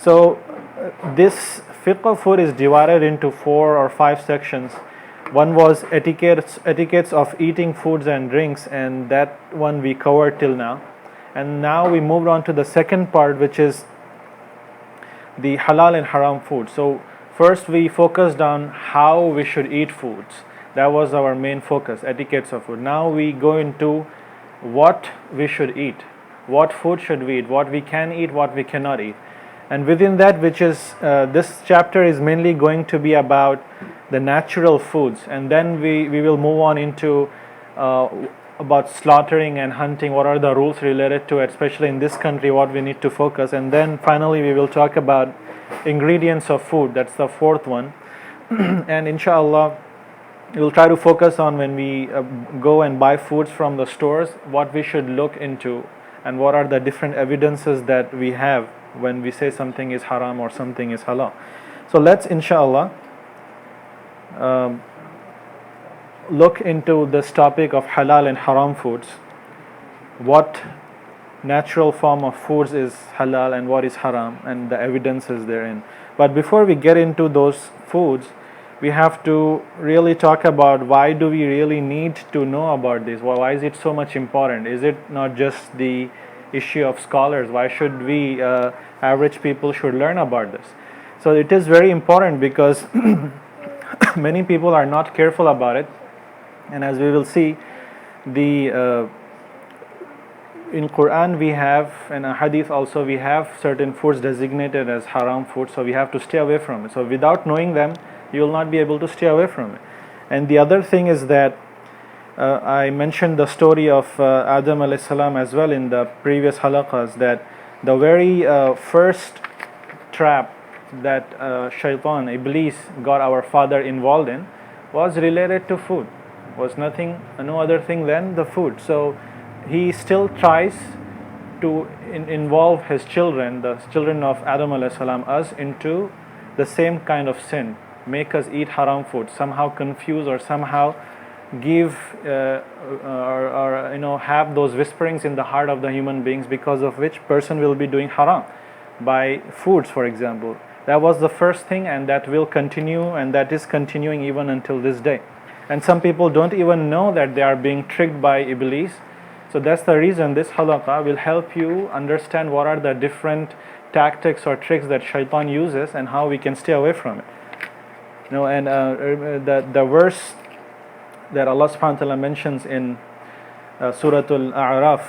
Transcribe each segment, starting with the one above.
So this fiqh of food is divided into 4 or 5 sections. One was etiquettes of eating foods and drinks, and that one we covered till now. And now we moved on to the second part, which is the halal and haram food. So first we focused on how we should eat foods. That was our main focus, etiquettes of food. Now we go into what we should eat. What food should we eat? What we can eat, what we cannot eat. And within that, which is this chapter is mainly going to be about the natural foods, and then we will move on into about slaughtering and hunting. What are the rules related to it, especially in this country, what we need to focus. And then finally we will talk about ingredients of food. That's the fourth one. And inshallah we'll try to focus on when we go and buy foods from the stores, what we should look into and what are the different evidences that we have when we say something is haram or something is halal. So let's inshallah look into this topic of halal and haram foods. What natural form of foods is halal and what is haram, and the evidences therein. But before we get into those foods, we have to really talk about why do we really need to know about this? Why is it so much important? Is it not just the issue of scholars? Why should we average people should learn about this? So it is very important because many people are not careful about it, and as we will see, the in Quran we have, and a hadith also, we have certain foods designated as haram food, so we have to stay away from it. So without knowing them, you will not be able to stay away from it. And the other thing is that I mentioned the story of Adam alayhi salam as well in the previous halaqas, that the very first trap that shaitan, Iblis, got our father involved in was related to food, was no other thing than the food. So he still tries to involve his children, the children of Adam alayhi salam, us, into the same kind of sin, make us eat haram food, somehow confuse or somehow give or have those whisperings in the heart of the human beings, because of which person will be doing haram by foods, for example. That was the first thing, and that will continue, and that is continuing even until this day. And some people don't even know that they are being tricked by Iblis. So that's the reason this halaqah will help you understand what are the different tactics or tricks that shaitan uses and how we can stay away from it. And the verse that Allah subhanahu wa ta'ala mentions in Surah Al-A'raf,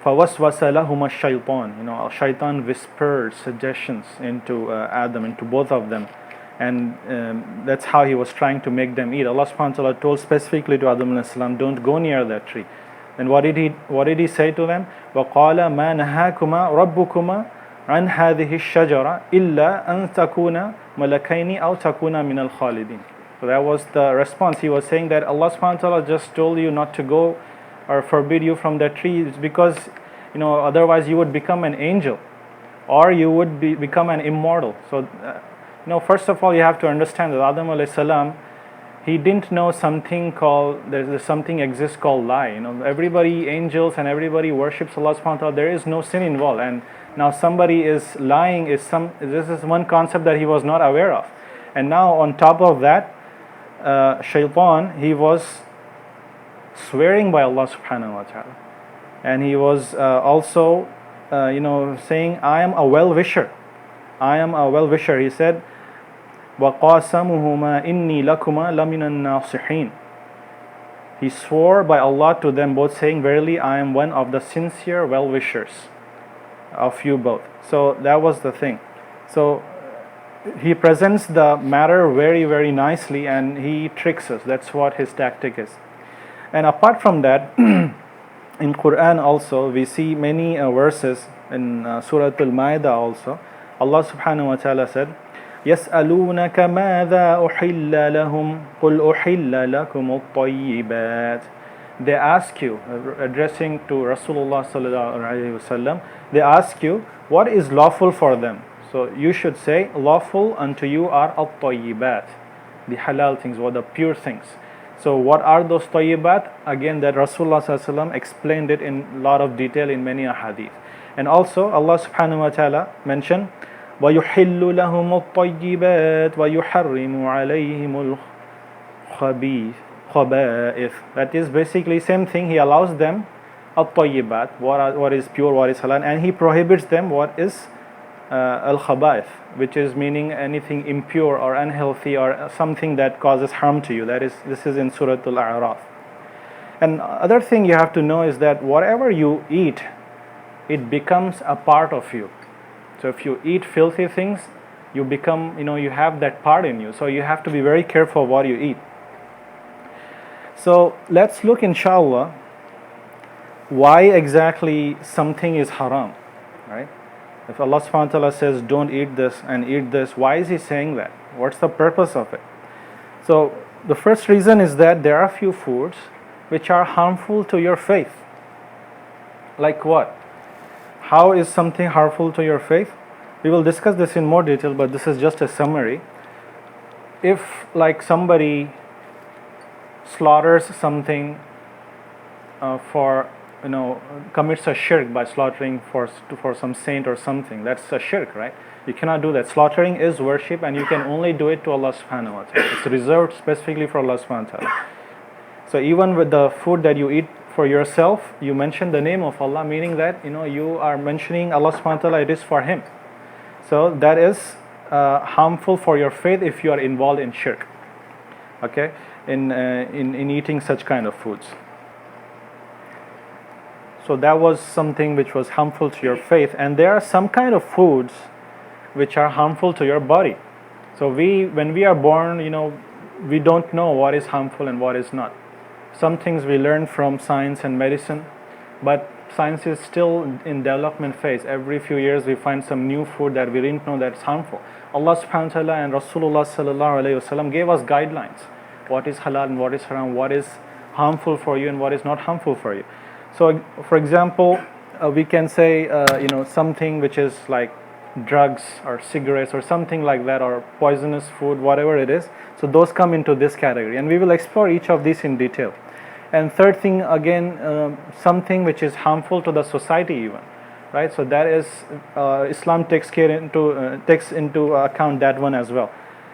فَوَسْوَسَ لَهُمَا الشَّيْطَانِ, shaitan whispered suggestions into Adam, into both of them, and that's how he was trying to make them eat. Allah subhanahu wa ta'ala told specifically to Adam alayhi salam, don't go near that tree. And what did he say to them? وَقَالَ مَا نَهَاكُمَا رَبُّكُمَا عَنْ هَذِهِ الشَّجَرَةِ إِلَّا أَن تَكُونَ مَلَكَيْنِ أَوْ تَكُونَ مِنَ الْخَالِدِينَ. So that was the response. He was saying that Allah subhanahu wa ta'ala just told you not to go or forbid you from that tree. It's because otherwise you would become an angel, or you would become an immortal. So first of all you have to understand that Adam alayhi salam, he didn't know something called, there's something exists called lie. Everybody, angels and everybody worships Allah subhanahu wa ta'ala. There is no sin involved, and now somebody is lying this is one concept that he was not aware of. And now on top of that, shaitan, he was swearing by Allah subhanahu wa ta'ala, and he was also saying, I am a well-wisher. He said, وَقَاسَمُهُمَا إِنِّي لَكُمَا لَمِنَ النَّاصِحِينَ. He swore by Allah to them both, saying, verily I am one of the sincere well-wishers of you both. So that was the thing. So he presents the matter very, very nicely, and he tricks us. That's what his tactic is. And apart from that, in Quran also we see many verses in Surah Al-Ma'idah also. Allah subhanahu wa ta'ala said, يَسْأَلُونَكَ مَاذَا أُحِلَّ لَهُمْ قُلْ أُحِلَّ لَكُمُ الطَّيِّبَاتِ. They ask you, addressing to Rasulullah sallallahu alaihi wasallam, they ask you what is lawful for them. So you should say, lawful unto you are al-tayyibat, the halal things, or the pure things. So what are those tayyibat? Again, that Rasulullah sallallahu alaihi wasallam explained it in a lot of detail in many ahadith. And also Allah subhanahu wa ta'ala mentioned وَيُحِلُّ لَهُمُ الطَّيِّبَاتِ وَيُحَرِّمُ عَلَيْهِمُ الْخَبَائِثِ. That is basically same thing. He allows them at-tayyibat, what is pure, what is halal, and he prohibits them what is al-khaba'ith, which is meaning anything impure or unhealthy or something that causes harm to you. This is in Surah Al-A'raf. And other thing you have to know is that whatever you eat, it becomes a part of you. So if you eat filthy things, you become, you have that part in you. So you have to be very careful what you eat. So let's look, inshallah, why exactly something is haram, right? If Allah subhanahu wa ta'ala says don't eat this and eat this, why is He saying that? What's the purpose of it? So the first reason is that there are few foods which are harmful to your faith. Like what? How is something harmful to your faith? We will discuss this in more detail, but this is just a summary. If like somebody slaughters something commits a shirk by slaughtering for some saint or something, that's a shirk, right? You cannot do that. Slaughtering is worship, and you can only do it to Allah subhanahu wa ta'ala. It's reserved specifically for Allah subhanahu wa ta'ala. So even with the food that you eat for yourself, you mention the name of Allah, meaning that you are mentioning Allah subhanahu wa ta'ala, it is for Him. So that is harmful for your faith if you are involved in shirk, okay, in eating such kind of foods. So that was something which was harmful to your faith. And there are some kind of foods which are harmful to your body. So when we are born, we don't know what is harmful and what is not. Some things we learn from science and medicine, but science is still in development phase. Every few years we find some new food that we didn't know that's harmful. Allah subhanahu wa ta'ala and Rasulullah sallallahu alayhi wasallam gave us guidelines. What is halal and what is haram, what is harmful for you and what is not harmful for you. So for example, we can say something which is like drugs or cigarettes or something like that, or poisonous food, whatever it is. So those come into this category, and we will explore each of these in detail. And third thing, again, something which is harmful to the society even, right? So that is Islam takes into account that one as well.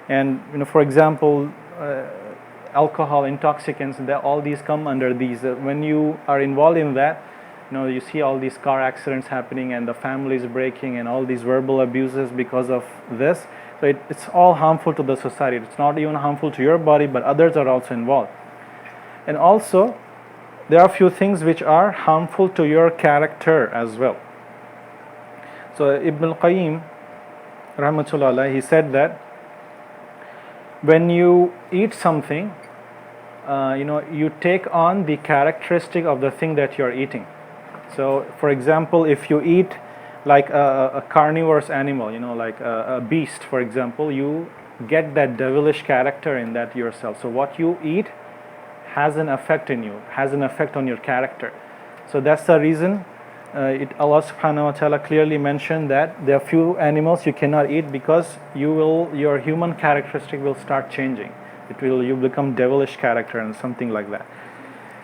And for example, alcohol, intoxicants, all these come under these. When you are involved in that, you see all these car accidents happening and the families breaking and all these verbal abuses because of this. So it's all harmful to the society. It's not even harmful to your body, but others are also involved. And also, there are a few things which are harmful to your character as well. So Ibn al-Qayyim, rahmatullah alayhi, he said that when you eat something, you take on the characteristic of the thing that you're eating. So for example, if you eat like a carnivorous animal, like a beast, for example, you get that devilish character in that yourself. So what you eat has an effect in you, has an effect on your character. So that's the reason Allah subhanahu wa ta'ala clearly mentioned that there are few animals you cannot eat, because your human characteristic will start changing. You become devilish character and something like that.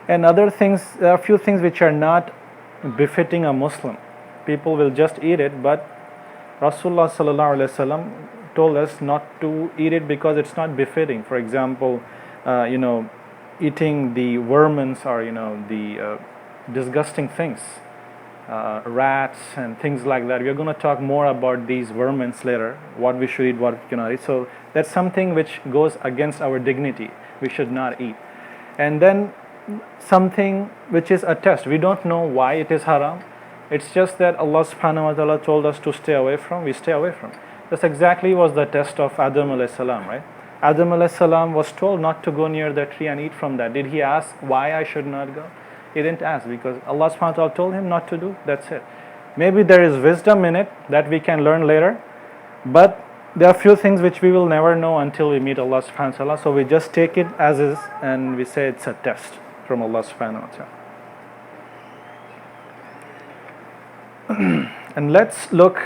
And other things, there are a few things which are not befitting a Muslim. People will just eat it, but Rasulullah sallallahu alaihi wasallam told us not to eat it because it's not befitting. For example, eating the vermins or the disgusting things, rats and things like that. We are going to talk more about these vermins later, what we should eat, what we cannot eat. So that's something which goes against our dignity. We should not eat. And then something which is a test. We don't know why it is haram. It's just that Allah subhanahu wa ta'ala told us to stay away from. We stay away from. This exactly was the test of Adam alayhi salam, right? Adam alayhi salam was told not to go near the tree and eat from that. Did he ask why I should not go? He didn't ask, because Allah subhanahu wa ta'ala told him not to do. That's it. Maybe there is wisdom in it that we can learn later, but there are few things which we will never know until we meet Allah subhanahu wa ta'ala. So we just take it as is and we say it's a test from Allah subhanahu wa ta'ala. And let's look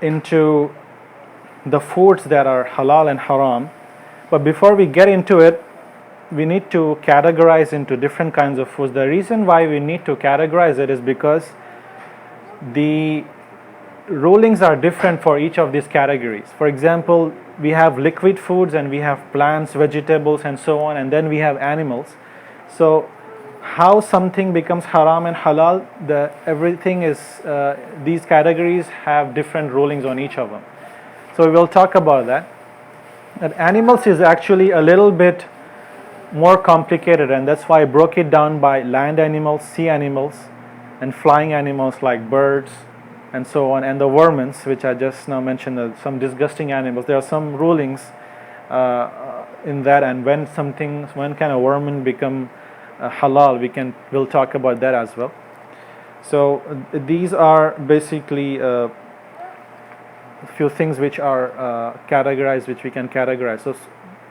into the foods that are halal and haram. But before we get into it, we need to categorize into different kinds of foods. The reason why we need to categorize it is because the rulings are different for each of these categories. For example, we have liquid foods and we have plants, vegetables, and so on, and then we have animals. So how something becomes haram and halal, everything is, these categories have different rulings on each of them. So we will talk about that. And animals is actually a little bit more complicated, and that's why I broke it down by land animals, sea animals, and flying animals like birds and so on, and the vermins, which I just now mentioned, some disgusting animals. There are some rulings in that, and when can a vermin become halal, we'll talk about that as well. So these are basically a few things which are categorized, which we can categorize. So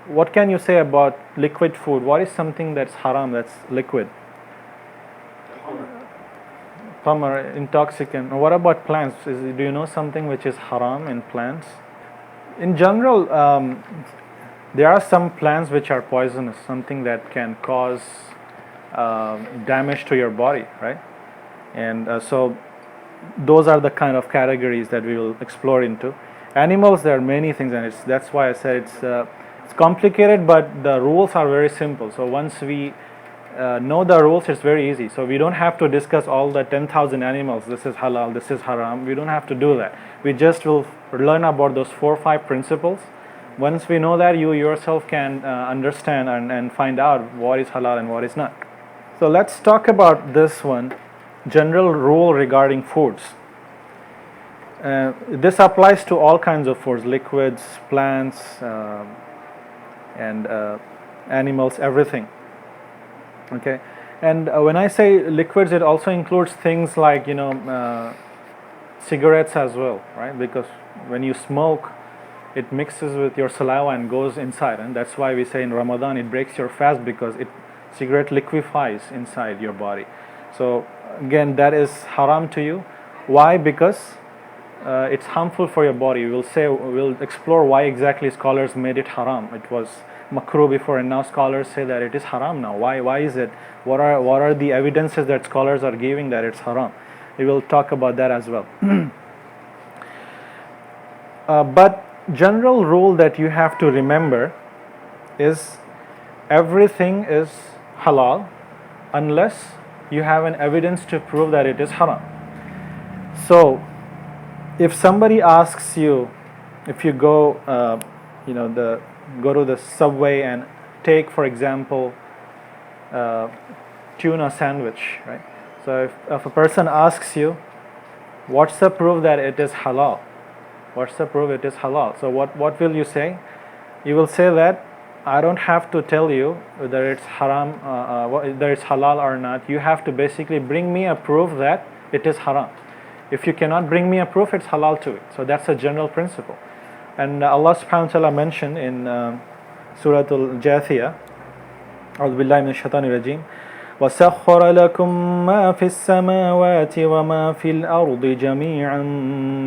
what can you say about liquid food? What is something that's haram, that's liquid? Khamr, intoxicant. What about plants? Do you know something which is haram in plants? In general, there are some plants which are poisonous, something that can cause damage to your body, right? And so those are the kind of categories that we will explore into. Animals, there are many things, and that's why I said it's complicated, but the rules are very simple. So once we know the rules, it's very easy. So we don't have to discuss all the 10,000 animals. This is halal, this is haram. We don't have to do that. We just will learn about those 4 or 5 principles. Once we know that, you yourself can understand and find out what is halal and what is not. So let's talk about this one, general rule regarding foods. This applies to all kinds of foods, liquids, plants, and animals, everything. Okay, and when I say liquids, it also includes things like cigarettes as well, right? Because when you smoke, it mixes with your saliva and goes inside, and that's why we say in Ramadan it breaks your fast, because cigarette liquefies inside your body. So again, that is haram to you. Why? Because it's harmful for your body. We'll explore why exactly scholars made it haram. It was makruh before, and now scholars say that it is haram now. Why is it? What are the evidences that scholars are giving that it's haram? We will talk about that as well. But general rule that you have to remember is everything is halal unless you have an evidence to prove that it is haram. So if somebody asks you, if you go go to the subway and take, for example, tuna sandwich, right? So if a person asks you, what's the proof that it is halal? What's the proof it is halal? So what will you say? You will say that I don't have to tell you whether it's haram, whether it's halal or not. You have to basically bring me a proof that it is haram. If you cannot bring me a proof, it's halal to it. So that's a general principle. And Allah subhanahu wa ta'ala mentioned in Surah Al-Jathiyah, أعوذ بالله من الشيطان الرجيم وَسَخَّرَ لَكُم مَّا فِي السَّمَاوَاتِ وَمَا فِي الْأَرْضِ جَمِيعًا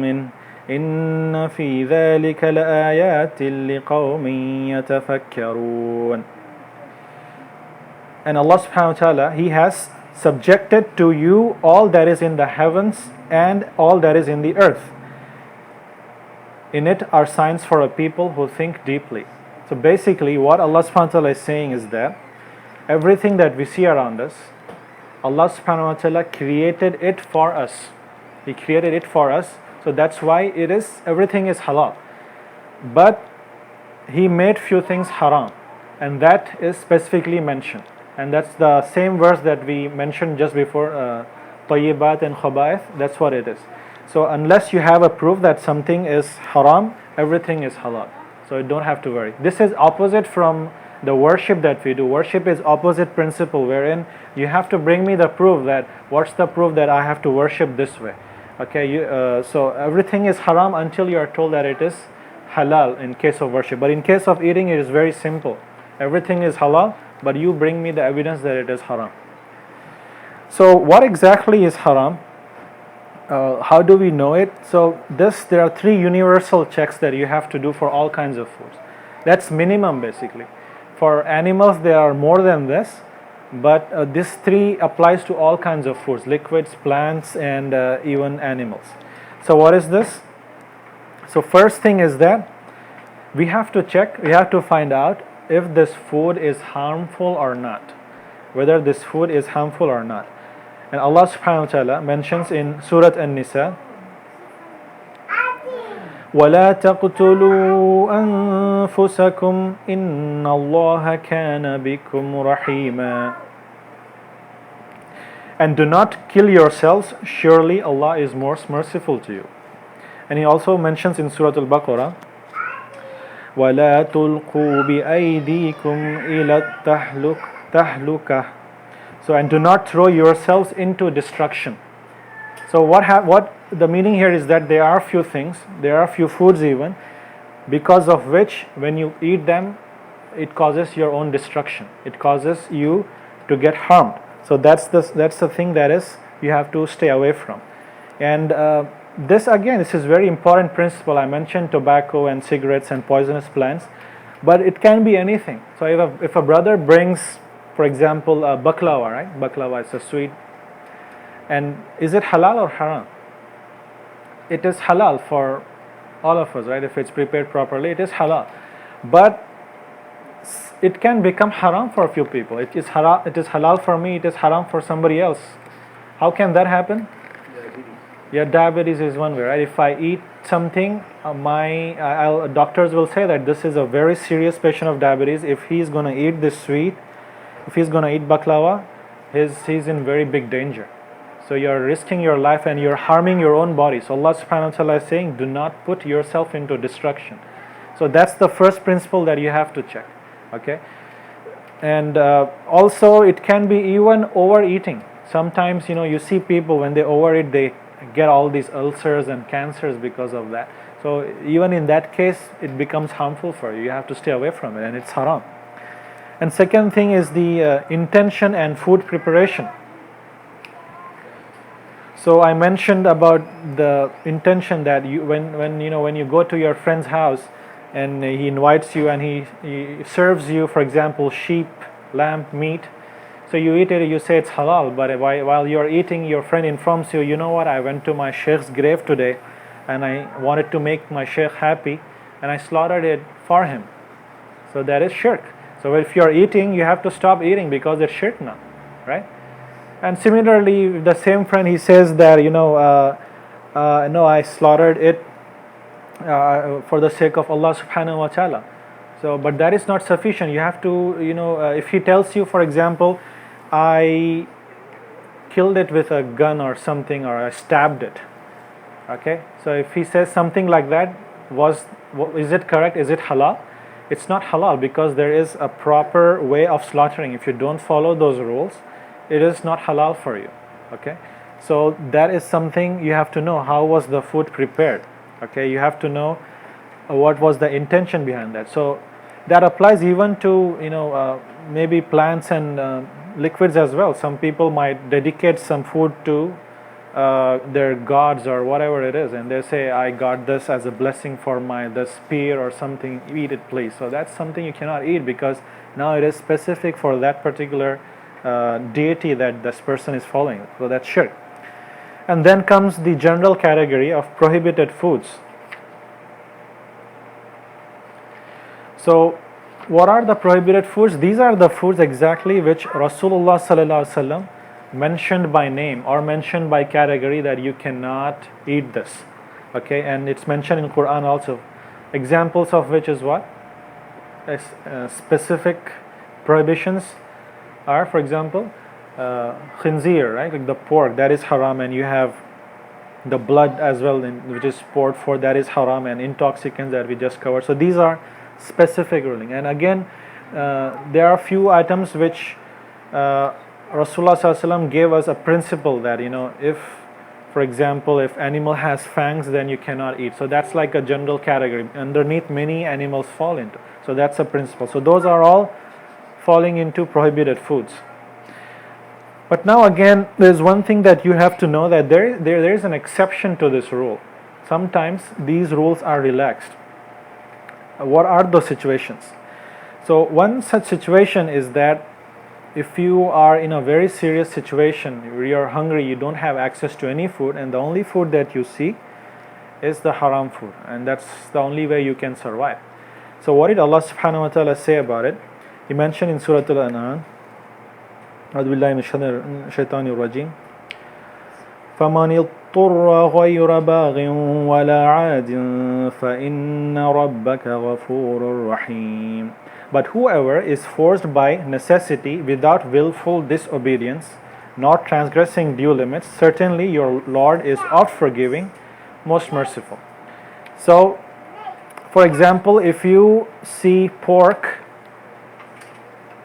مِّنْهُ إِنَّ فِي ذَلِكَ لَآيَاتٍ لِقَوْمٍ يَتَفَكَّرُونَ. And Allah subhanahu wa ta'ala, He has subjected to you all that is in the heavens and all that is in the earth. In it are signs for a people who think deeply. So basically what Allah subhanahu wa ta'ala is saying is that everything that we see around us, Allah subhanahu wa ta'ala created it for us. He created it for us. So that's why everything is halal. But He made few things haram, and that is specifically mentioned. And that's the same verse that we mentioned just before, tayyibat and khaba'ith. That's what it is. So unless you have a proof that something is haram, everything is halal. So you don't have to worry. This is opposite from the worship that we do. Worship is opposite principle, wherein you have to bring me the proof that, what's the proof that I have to worship this way? Okay, so everything is haram until you are told that it is halal in case of worship. But in case of eating, it is very simple. Everything is halal, but you bring me the evidence that it is haram. So what exactly is haram? How do we know it? So there are 3 universal checks that you have to do for all kinds of foods. That's minimum basically. For animals there are more than this, but this three applies to all kinds of foods: liquids, plants, and even animals. So what is this? So first thing is that we have to check, we have to find out if this food is harmful or not, whether this food is harmful or not. And Allah subhanahu wa ta'ala mentions in Surah An-Nisa, وَلَا تَقْتُلُوا أَنفُسَكُمْ إِنَّ اللَّهَ كَانَ بِكُمْ رَحِيمًا. And do not kill yourselves, surely Allah is most merciful to you. And He also mentions in Surah Al-Baqarah, وَلَا تُلْقُوا بِأَيْدِيكُمْ إِلَى التَّهْلُكَةِ. So, and do not throw yourselves into destruction. So what the meaning here is that there are few things, there are few foods even, because of which when you eat them, it causes your own destruction. It causes you to get harmed. So that's the thing that is you have to stay away from. And this is very important principle. I mentioned tobacco and cigarettes and poisonous plants, but it can be anything. So if a brother brings, for example, baklava, right? Baklava is a sweet. And is it halal or haram? It is halal for all of us, right? If it's prepared properly, it is halal. But it can become haram for a few people. It is halal for me, it is haram for somebody else. How can that happen? Diabetes is one way, right? If I eat something, doctors will say that this is a very serious patient of diabetes. If he's going to eat this sweet, if he's going to eat baklava, he's in very big danger. So you're risking your life and you're harming your own body. So Allah subhanahu wa ta'ala is saying, do not put yourself into destruction. So that's the first principle that you have to check. Okay? And also it can be even overeating. Sometimes, you see people when they overeat, they get all these ulcers and cancers because of that. So even in that case, it becomes harmful for you. You have to stay away from it, and it's haram. And second thing is the intention and food preparation. So I mentioned about the intention that when you go to your friend's house and he invites you and he serves you, for example, sheep, lamb, meat. So you eat it, you say it's halal, but while you're eating, your friend informs you, you know what, I went to my sheikh's grave today and I wanted to make my sheikh happy and I slaughtered it for him. So that is shirk. So if you're eating, you have to stop eating because it's shirk now, right? And similarly, the same friend, he says that, no, I slaughtered it for the sake of Allah subhanahu wa ta'ala. So, but that is not sufficient. You have to, if he tells you, for example, I killed it with a gun or something, or I stabbed it. Okay? So if he says something like that, is it correct? Is it halal? It's not halal because there is a proper way of slaughtering. If you don't follow those rules, it is not halal for you. Okay? So that is something you have to know. How was the food prepared? Okay? You have to know what was the intention behind that. So that applies even to maybe plants and liquids as well. Some people might dedicate some food to their gods or whatever it is, and they say, I got this as a blessing for the spear or something, eat it please. So that's something you cannot eat because now it is specific for that particular deity that this person is following. So that's shirk. And then comes the general category of prohibited foods. So what are the prohibited foods? These are the foods exactly which Rasulullah sallallahu alaihi wasallam mentioned by name or mentioned by category that you cannot eat this. Okay, and it's mentioned in Quran also. Examples of which is what? Specific prohibitions are, for example, khinzir, right? Like the pork, that is haram, and you have the blood as well, which is poured for, that is haram, and intoxicants that we just covered. So these are specific ruling. And again, there are few items which Rasulullah sallallahu alaihi wasallam gave us a principle that, if, for example, if animal has fangs, then you cannot eat. So that's like a general category. Underneath, many animals fall into. So that's a principle. So those are all falling into prohibited foods. But now again, there's one thing that you have to know, that there is an exception to this rule. Sometimes these rules are relaxed. What are those situations? So one such situation is that if you are in a very serious situation, you're hungry, you don't have access to any food, and the only food that you see is the haram food, and that's the only way you can survive. So what did Allah subhanahu wa ta'ala say about it? He mentioned in Surah Al-An'am, أعوذ بالله من الشيطان الرجيم فمن اضطر غير باغ ولا عاد فإن ربك غفور رحيم. But whoever is forced by necessity without willful disobedience, not transgressing due limits, certainly your Lord is oft forgiving, most merciful. So, for example, if you see pork,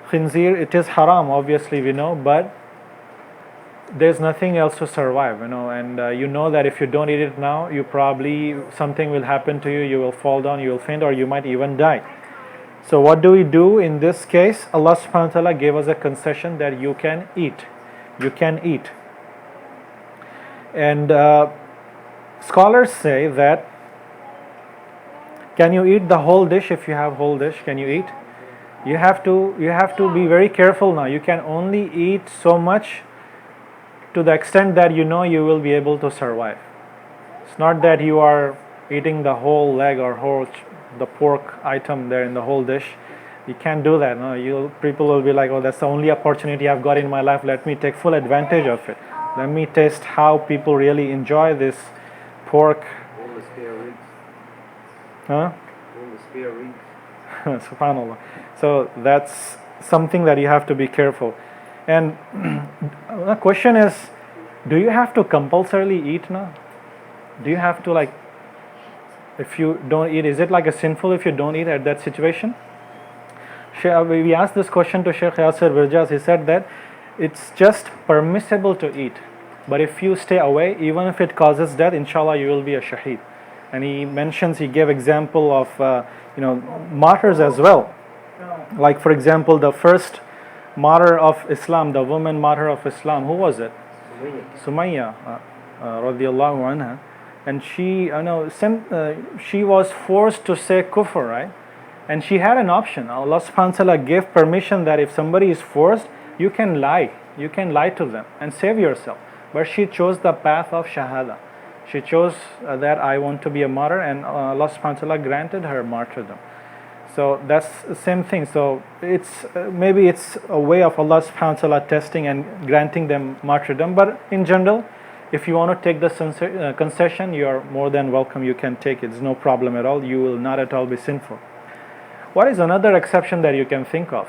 khinzir, it is haram, obviously we know, but there's nothing else to survive, and you know that if you don't eat it now, you probably, something will happen to you, you will fall down, you will faint, or you might even die. So what do we do in this case? Allah subhanahu wa ta'ala gave us a concession that you can eat. And scholars say that, can you eat the whole dish? If you have whole dish, can you eat? You have to be very careful now. You can only eat so much to the extent that you know you will be able to survive. It's not that you are eating the whole leg or the pork item there in the whole dish. You can't do that. No, people will be like, oh, that's the only opportunity I've got in my life. Let me take full advantage of it. Let me taste how people really enjoy this pork. All the spare ribs. Huh? All the spare ribs. Subhanallah. So that's something that you have to be careful. And the question is, do you have to compulsorily eat now? Do you have to, if you don't eat, is it like a sinful if you don't eat at that situation? We asked this question to Sheikh Yasir Birjas. He said that it's just permissible to eat, but if you stay away, even if it causes death, inshallah you will be a shaheed. And he gave example of martyrs as well. Like for example, the first martyr of Islam, the woman martyr of Islam, who was it? Sumayya radiallahu anha. And she was forced to say kufr, right? And she had an option. Allah subhanahu wa ta'ala gave permission that if somebody is forced, you can lie to them and save yourself. But she chose the path of shahada. She chose that I want to be a martyr, and Allah subhanahu wa ta'ala granted her martyrdom. So that's the same thing. So maybe it's a way of Allah subhanahu wa ta'ala testing and granting them martyrdom. But in general, if you want to take the concession, you are more than welcome. You can take it. It's no problem at all. You will not at all be sinful. What is another exception that you can think of?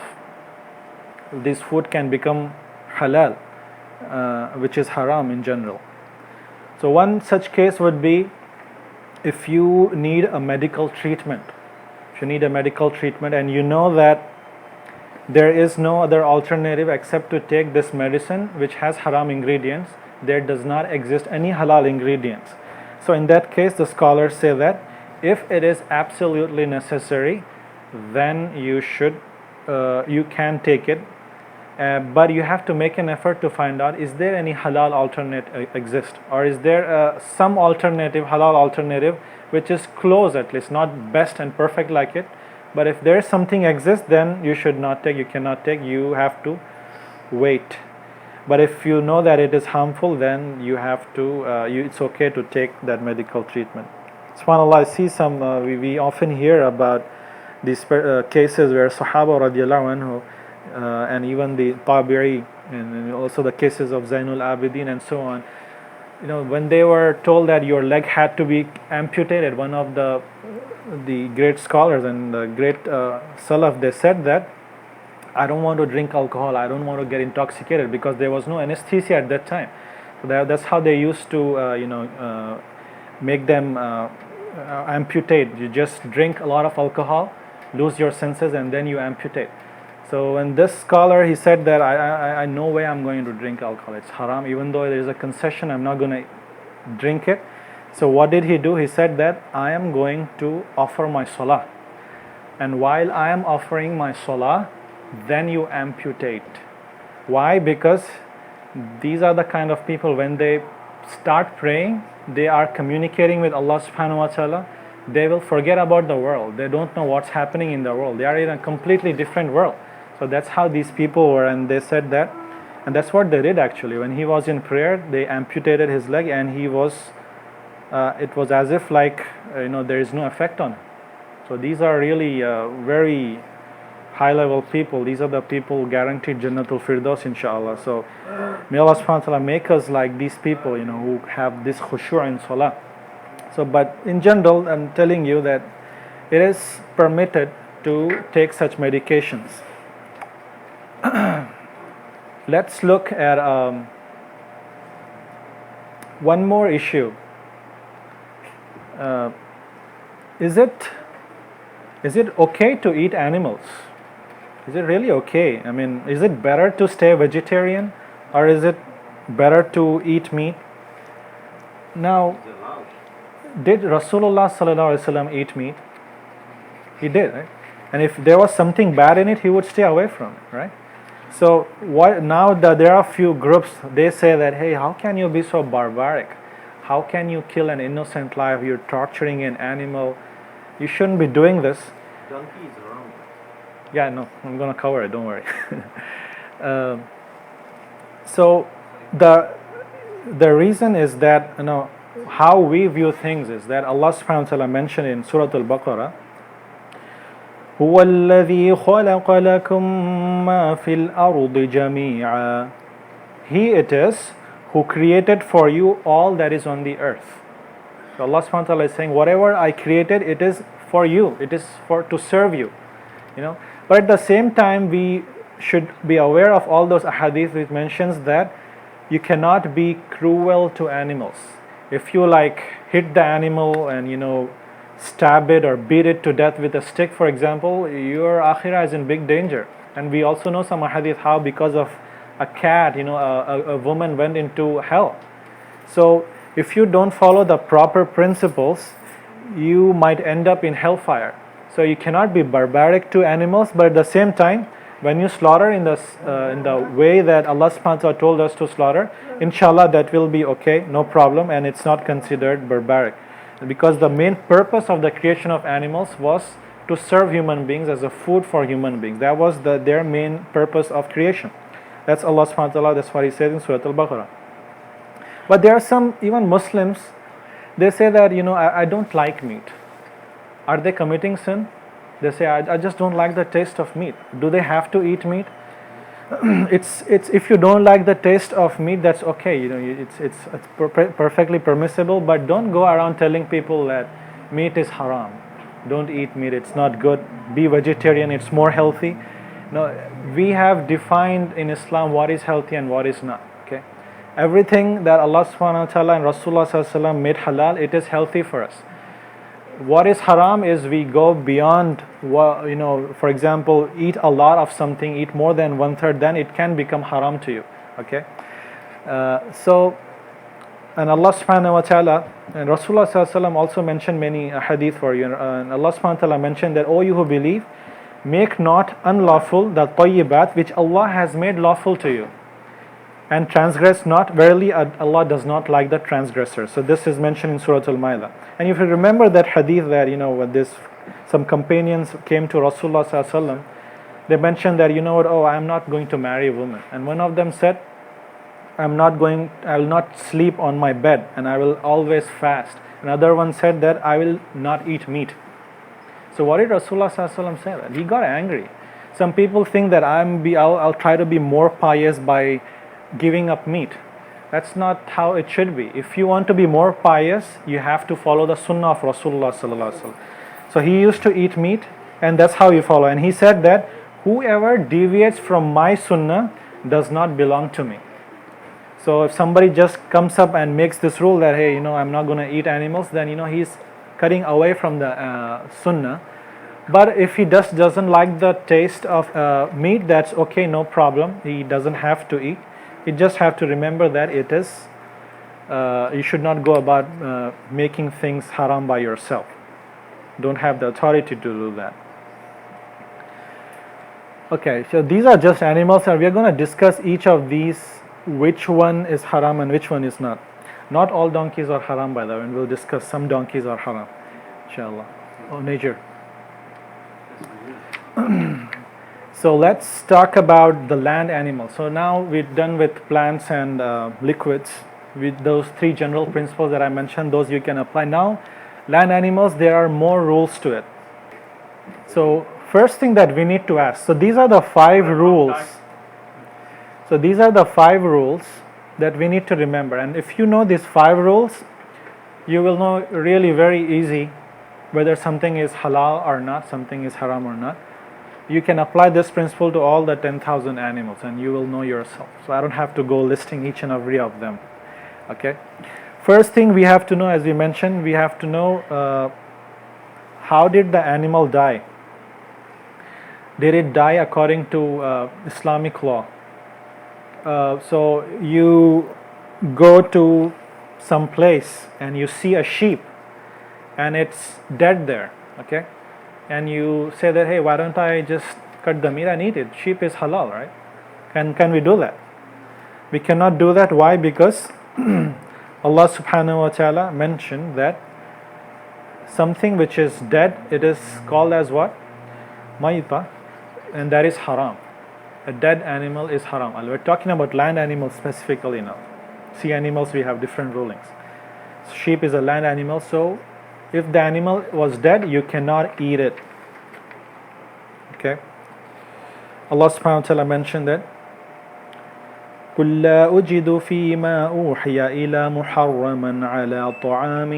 This food can become halal, which is haram in general. So one such case would be if you need a medical treatment. If you need a medical treatment and you know that there is no other alternative except to take this medicine which has haram ingredients, there does not exist any halal ingredients. So in that case, the scholars say that if it is absolutely necessary, then you can take it, but you have to make an effort to find out, is there any halal alternate exist, or is there some alternative, halal alternative, which is close, at least not best and perfect like it, but if there is something exists, then you should not take, you cannot take, you have to wait. But if you know that it is harmful, then you have to it's okay to take that medical treatment. SubhanAllah, I see some we often hear about these cases where Sahaba radiallahu anhu and even the Tabi'i, and also the cases of Zainul Abidin and so on, when they were told that your leg had to be amputated, one of the great scholars and the great Salaf, they said that, I don't want to drink alcohol, I don't want to get intoxicated, because there was no anesthesia at that time. So that's how they used to make them amputate. You just drink a lot of alcohol, lose your senses, and then you amputate. So when this scholar, he said that I no way I'm going to drink alcohol, it's haram, even though there is a concession, I'm not going to drink it. So what did he do? He said that I am going to offer my salah, and while I am offering my salah, then you amputate. Why? Because these are the kind of people, when they start praying, they are communicating with Allah subhanahu wa ta'ala. They will forget about the world. They don't know what's happening in the world. They are in a completely different world. So that's how these people were, and they said that, and that's what they did actually. When he was in prayer, they amputated his leg, and he was, it was as if like, there is no effect on him. So these are really very high level people. These are the people guaranteed Jannatul Firdaus, inshallah. So may Allah subhanahu wa ta'ala make us like these people, who have this khushu' in salah. So, but in general, I'm telling you that it is permitted to take such medications. Let's look at one more issue. Is it okay to eat animals? Is it really okay? I mean, is it better to stay vegetarian, or is it better to eat meat? Now, did Rasulullah sallallahu alaihi wasallam eat meat? He did, right? And if there was something bad in it, he would stay away from it, right? So now that there are a few groups, they say that, hey, how can you be so barbaric? How can you kill an innocent life? You're torturing an animal. You shouldn't be doing this. Donkey is wrong. Yeah, no, I'm going to cover it, don't worry. So the reason is that, how we view things is that Allah subhanahu wa ta'ala mentioned in Surah Al-Baqarah, هو الذي خلق لكم ما في الأرض جميعا. He it is who created for you all that is on the earth. So Allah subhanahu wa ta'ala is saying, whatever I created, it is for you. It is to serve you. But at the same time, we should be aware of all those ahadith which mentions that you cannot be cruel to animals. If you hit the animal and stab it or beat it to death with a stick, for example, your akhirah is in big danger. And we also know some hadith how because of a cat, a woman went into hell. So if you don't follow the proper principles, you might end up in hellfire. So you cannot be barbaric to animals, but at the same time, when you slaughter in the way that Allah subhanahu wa ta'ala told us to slaughter, inshallah that will be okay, no problem, and it's not considered barbaric. Because the main purpose of the creation of animals was to serve human beings as a food for human beings. That was their main purpose of creation. That's Allah subhanahu wa ta'ala, that's what He says in Surah Al-Baqarah. But there are some, even Muslims, they say that, I don't like meat. Are they committing sin? They say, I just don't like the taste of meat. Do they have to eat meat? It's if you don't like the taste of meat, that's okay. It's perfectly permissible. But don't go around telling people that meat is haram. Don't eat meat. It's not good. Be vegetarian. It's more healthy. No, we have defined in Islam what is healthy and what is not. Okay, everything that Allah subhanahu wa ta'ala and Rasulullah sallallahu alaihi wasallam made halal, it is healthy for us. What is haram is we go beyond for example, eat a lot of something, eat more than 1/3, then it can become haram to you. Okay, and Allah subhanahu wa ta'ala and Rasulullah sallallahu alaihi wasallam also mentioned many hadith for you, and Allah subhanahu wa ta'ala mentioned that, O you who believe, make not unlawful the tayyibat which Allah has made lawful to you, and transgress not, verily Allah does not like the transgressor. So this is mentioned in Surah Al-Ma'idah. And if you remember that hadith that, when some companions came to Rasulullah sallallahu alaihi wasallam, they mentioned that, I'm not going to marry a woman. And one of them said, I will not sleep on my bed, and I will always fast. Another one said that I will not eat meat. So what did Rasulullah sallallahu alaihi wasallam say? That he got angry. Some people think that I'll try to be more pious by giving up meat. That's not how it should be. If you want to be more pious, you have to follow the sunnah of Rasulullah sallallahu alaihi wasallam. So he used to eat meat, and that's how you follow. And he said that whoever deviates from my sunnah does not belong to me. So if somebody just comes up and makes this rule that, hey, I'm not going to eat animals, then he's cutting away from the sunnah. But if he doesn't like the taste of meat, that's okay, no problem. He doesn't have to eat. You just have to remember that it is, you should not go about making things haram by yourself. Don't have the authority to do that. Okay, so these are just animals, and we are going to discuss each of these, which one is haram and which one is not. Not all donkeys are haram, by the way, and we'll discuss some donkeys are haram, inshallah. Oh, nature. So let's talk about the land animals. So now we're done with plants and liquids. With those three general principles that I mentioned, those you can apply. Now, land animals, there are more rules to it. So first thing that we need to ask. So these are the 5 rules. So these are the 5 rules that we need to remember. And if you know these 5 rules, you will know really very easy whether something is halal or not, something is haram or not. You can apply this principle to all the 10,000 animals and you will know yourself. So I don't have to go listing each and every of them. Okay. First thing we have to know, as we mentioned, we have to know how did the animal die? Did it die according to Islamic law? So you go to some place and you see a sheep and it's dead there, okay? And you say that, hey, why don't I just cut the meat and eat it? Sheep is halal, right? Can we do that? We cannot do that. Why? Because Allah subhanahu wa ta'ala mentioned that something which is dead, it is called as what? Mayta, and that is haram. A dead animal is haram. We're talking about land animals specifically now. Sea animals, we have different rulings. Sheep is a land animal, so if the animal was dead, you cannot eat it. Okay? Allah subhanahu wa ta'ala mentioned that قُلْ لَا أُجِدُ فِي مَا أُوحِيَ إِلَى مُحَرَّمًا عَلَى طَعَامٍ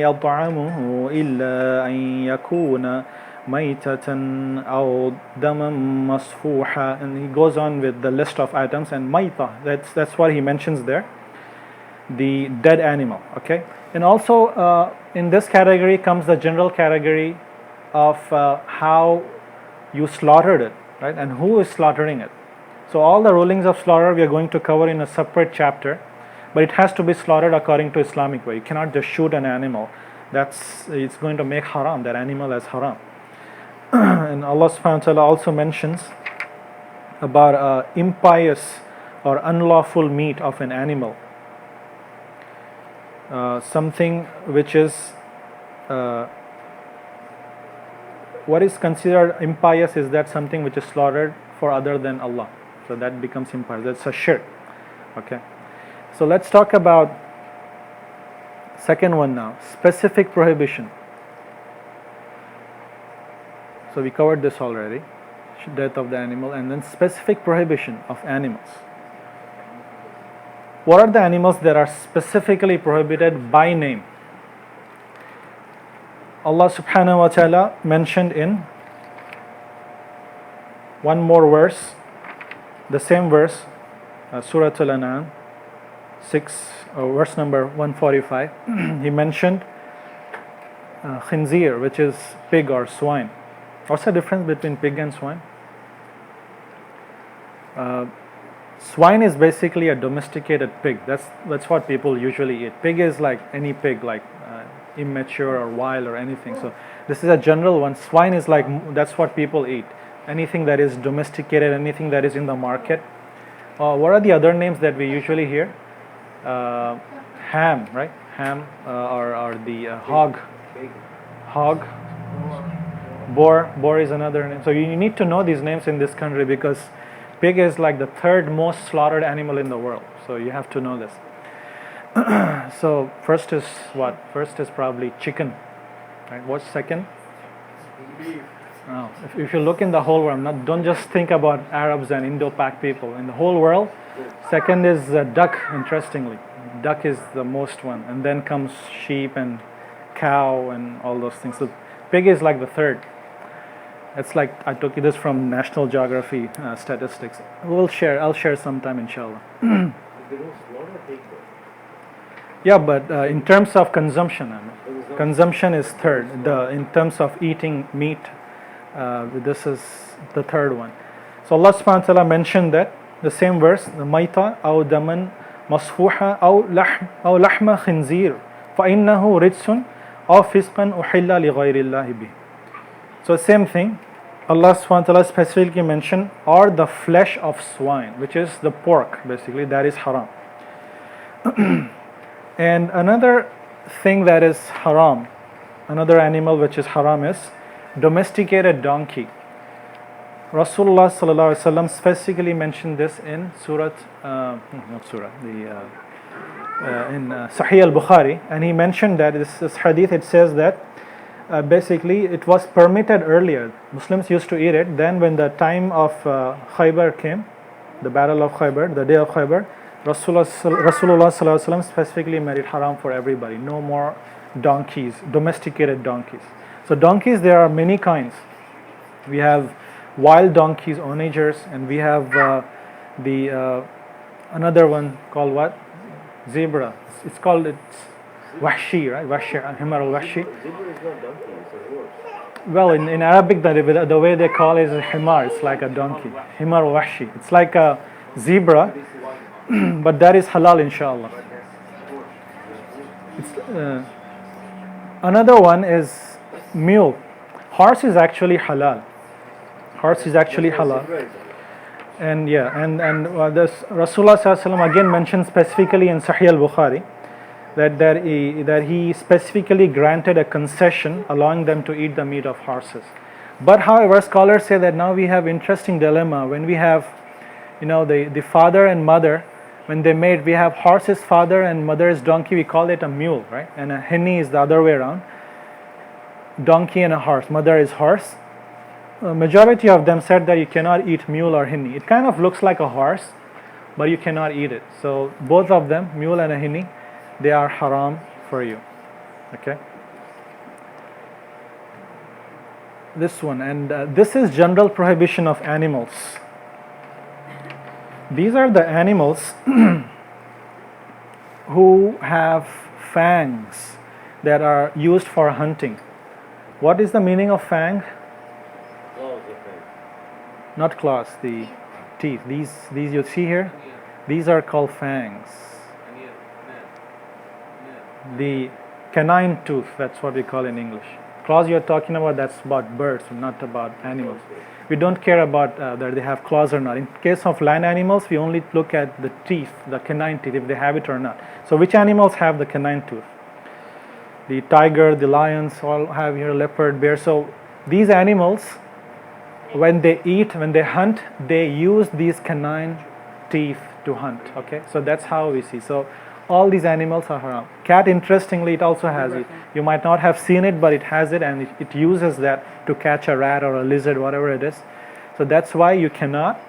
يَطْعَمُهُ إِلَّا أَن يَكُونَ مَيْتَةً أَوْ دَمًا مَصْفُوحًا. And he goes on with the list of items, and maita, that's what he mentions there, the dead animal. Okay? And also in this category comes the general category of how you slaughtered it, right? And who is slaughtering it. So all the rulings of slaughter we are going to cover in a separate chapter, but it has to be slaughtered according to Islamic way. You cannot just shoot an animal. It's going to make haram, that animal as haram. And Allah subhanahu wa ta'ala also mentions about impious or unlawful meat of an animal. Something which is what is considered impious is that something which is slaughtered for other than Allah. So that becomes impious. That's a shirk. Okay. So let's talk about second one now. Specific prohibition. So we covered this already. Death of the animal, and then specific prohibition of animals. What are the animals that are specifically prohibited by name? Allah subhanahu wa ta'ala mentioned in one more verse, the same verse, Surah Al-An'am 6, verse number 145. He mentioned khinzir, which is pig or swine. What's the difference between pig and swine? Swine is basically a domesticated pig. That's what people usually eat. Pig is like any pig, like immature or wild or anything. So this is a general one. Swine is like, that's what people eat. Anything that is domesticated, anything that is in the market. What are the other names that we usually hear? Ham, right? Ham or the hog. Hog. Boar is another name. So you need to know these names in this country because pig is like the third most slaughtered animal in the world. So you have to know this. So first is what? First is probably chicken. Right? What's second? Beef. Oh, if you look in the whole world, don't just think about Arabs and Indo-Pak people. In the whole world, second is duck, interestingly. Duck is the most one. And then comes sheep and cow and all those things. So pig is like the third. It's like I took this from National Geography statistics. I'll share sometime, inshallah. They don't slaughter pig though. Yeah, but in terms of consumption, consumption is third. In terms of eating meat, this is the third one. So Allah subhanahu wa ta'ala mentioned that, the same verse, the maita aw daman masfuha aw lahma khinzir fa innahu rijsun aw fisqan uhilla li ghayri Allah bih. So same thing, Allah subhanahu wa ta'ala specifically mentioned, or the flesh of swine, which is the pork, basically, that is haram. And another thing that is haram, another animal which is haram is domesticated donkey. Rasulullah sallallahu alaihi wasallam specifically mentioned this in Surah, not Surah, in Sahih al-Bukhari, and he mentioned that this hadith, it says that basically it was permitted earlier. Muslims used to eat it. Then when the time of Khaybar came, the battle of Khaybar, the day of Khaybar, Rasulullah sallallahu alaihi wasallam specifically made it haram for everybody. No more donkeys, domesticated donkeys. So donkeys, there are many kinds. We have wild donkeys, onagers, and we have another one called what? Zebra. It's called wahshi, right? Wahshi, himar al-wahshi. Zebra is not donkey, it's a horse. Well, in Arabic, the way they call it is himar. It's like a donkey. Himar al-wahshi. It's like a zebra, but that is halal, inshallah. Another one is mule. Horse is actually halal. Horse is actually halal. And yeah, and this Rasulullah sallallahu alaihi wasallam again mentioned specifically in Sahih al-Bukhari that he specifically granted a concession allowing them to eat the meat of horses. But however, scholars say that now we have interesting dilemma when we have, the father and mother, when they mate, we have horse's father and mother's donkey, we call it a mule, right? And a henny is the other way around. Donkey and a horse, mother is horse. A majority of them said that you cannot eat mule or henny. It kind of looks like a horse, but you cannot eat it. So both of them, mule and a henny, they are haram for you. Okay. This one, and this is general prohibition of animals. These are the animals who have fangs that are used for hunting. What is the meaning of fang? Claws, okay. Not claws, the teeth. These you see here, these are called fangs. The canine tooth, that's what we call in English. Claws you're talking about, that's about birds, not about animals. We don't care about that they have claws or not. In case of land animals, we only look at the teeth, the canine teeth, if they have it or not. So which animals have the canine tooth? The tiger, the lions all have here, leopard, bear. So these animals, when they eat, when they hunt, they use these canine teeth to hunt. Okay, so that's how we see. So all these animals are haram. Cat, interestingly, it also has it. You might not have seen it, but it has it, and it uses that to catch a rat or a lizard, whatever it is. So that's why you cannot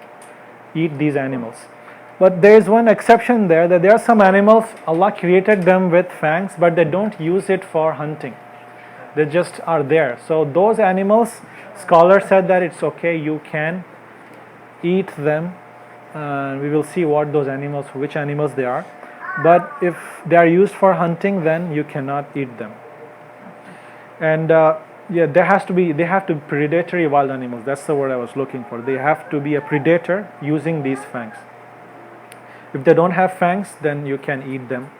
eat these animals. But there is one exception there, that there are some animals, Allah created them with fangs, but they don't use it for hunting. They just are there. So those animals, scholars said that it's okay, you can eat them. We will see what those animals, which animals they are. But if they are used for hunting, then you cannot eat them. And they have to be predatory wild animals. That's the word I was looking for. They have to be a predator using these fangs. If they don't have fangs, then you can eat them.